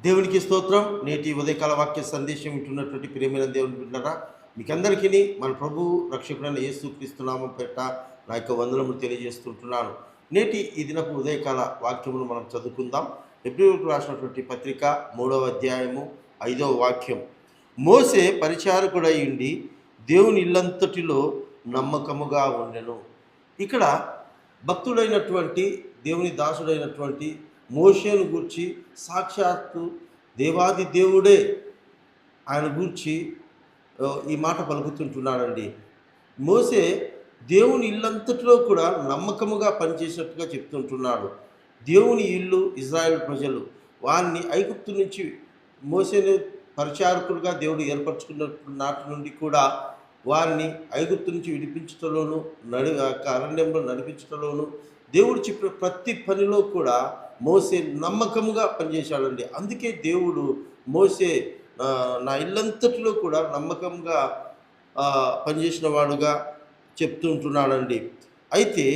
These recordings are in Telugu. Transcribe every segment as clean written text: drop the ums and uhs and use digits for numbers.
దేవునికి స్తోత్రం. నేటి ఉదయకాల వాక్య సందేశం వింటున్నటువంటి ప్రియమైన దేవుని బిడ్డలారా, మీకందరికీ మన ప్రభు రక్షకుడైన యేసుక్రీస్తు నామం పేరిట నా యొక్క వందనములు తెలియజేస్తుంటున్నాను. నేటి ఈ దినపు ఉదయకాల వాక్యమును మనం చదువుకుందాం. హెబ్రీయులకు రాసినటువంటి పత్రిక 3వ అధ్యాయము 5వ వాక్యం. మోసే పరిచారకుడై ఉండి దేవుని ఇల్లంతటిలో నమ్మకముగా ఉండెను. ఇక్కడ భక్తుడైనటువంటి దేవుని దాసుడైనటువంటి మోషేను గూర్చి సాక్షాత్తు దేవాది దేవుడే ఆయన గూర్చి ఈ మాట పలుకుతుంటున్నాడండి. మోసే దేవుని ఇల్లంతటిలో కూడా నమ్మకముగా పనిచేసినట్టుగా చెప్తుంటున్నాడు. దేవుని ఇల్లు ఇజ్రాయేల్ ప్రజలు, వారిని ఐగుప్తు నుంచి మోసేను పరిచారకుడుగా దేవుడు ఏర్పరచుకున్న నాటి నుండి కూడా వారిని ఐగుప్తు నుంచి విడిపించటంలోను అరణ్యంలో నడిపించటంలోను దేవుడు చెప్పిన ప్రతి పనిలో కూడా మోసే నమ్మకముగా పనిచేశాడండి. అందుకే దేవుడు మోసే నా ఇల్లంతటిలో కూడా నమ్మకంగా పనిచేసిన వాడుగా చెప్తుంటున్నాడండి. అయితే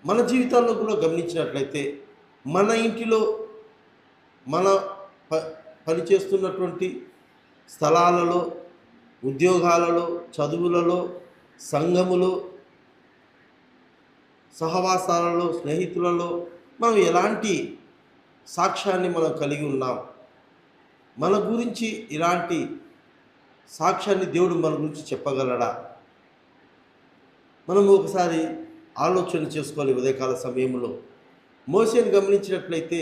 మన జీవితాల్లో కూడా గమనించినట్లయితే మన ఇంటిలో మన పనిచేస్తున్నటువంటి స్థలాలలో, ఉద్యోగాలలో, చదువులలో, సంఘములో, సహవాసాలలో, స్నేహితులలో మనం ఎలాంటి సాక్ష్యాన్ని మనం కలిగి ఉన్నాం? మన గురించి ఇలాంటి సాక్ష్యాన్ని దేవుడు మన గురించి చెప్పగలడా? మనము ఒకసారి ఆలోచన చేసుకోవాలి. ఉదయకాల సమయంలో మోసేను గమనించినట్లయితే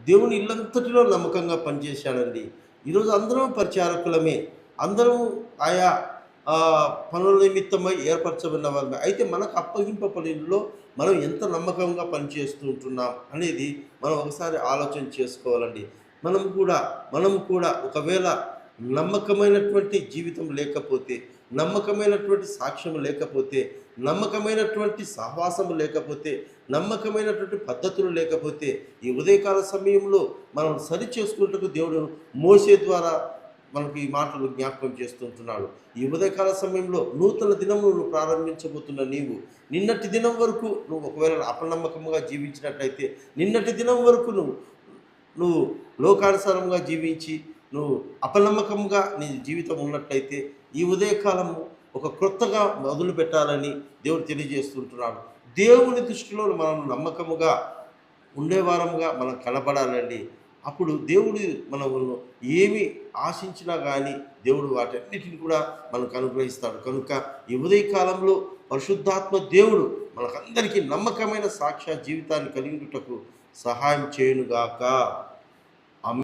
దేవుని ఇల్లంతటిలో నమ్మకంగా పనిచేశాడండి. ఈరోజు అందరం పరిచారకులమే, అందరం ఆయా పనుల నిమిత్తమై ఏర్పరచబడిన వాళ్ళమే. అయితే మనకు అప్పగింపబడిలో మనం ఎంత నమ్మకంగా పనిచేస్తూ ఉంటున్నాం అనేది మనం ఒకసారి ఆలోచన చేసుకోవాలండి. మనము కూడా ఒకవేళ నమ్మకమైనటువంటి జీవితం లేకపోతే, నమ్మకమైనటువంటి సాక్ష్యం లేకపోతే, నమ్మకమైనటువంటి సహవాసము లేకపోతే, నమ్మకమైనటువంటి పద్ధతులు లేకపోతే, ఈ ఉదయకాల సమయంలో మనం సరి చేసుకుంటూ దేవుడు మోసే ద్వారా మనకు ఈ మాటలు జ్ఞాపకం చేస్తుంటున్నాడు. ఈ ఉదయకాల సమయంలో నూతన దినము నువ్వు ప్రారంభించబోతున్న నీవు నిన్నటి దినం వరకు నువ్వు ఒకవేళ అపనమ్మకంగా జీవించినట్లయితే, నిన్నటి దినం వరకు నువ్వు లోకానుసారంగా జీవించి నువ్వు అపనమ్మకంగా నీ జీవితం ఉన్నట్లయితే ఈ ఉదయకాలము ఒక క్రొత్తగా మొదలు పెట్టాలని దేవుడు తెలియజేస్తుంటున్నాడు. దేవుని దృష్టిలో మనం నమ్మకముగా ఉండేవారముగా మనం కనపడాలండి. అప్పుడు దేవుడు మనము ఏమి ఆశించినా కానీ దేవుడు వాటన్నిటిని కూడా మనకు అనుగ్రహిస్తాడు. కనుక ఈ ఉదయకాలంలో పరిశుద్ధాత్మ దేవుడు మనకందరికీ నమ్మకమైన సాక్ష్య జీవితాన్ని కలిగినటకు సహాయం చేయునుగాక.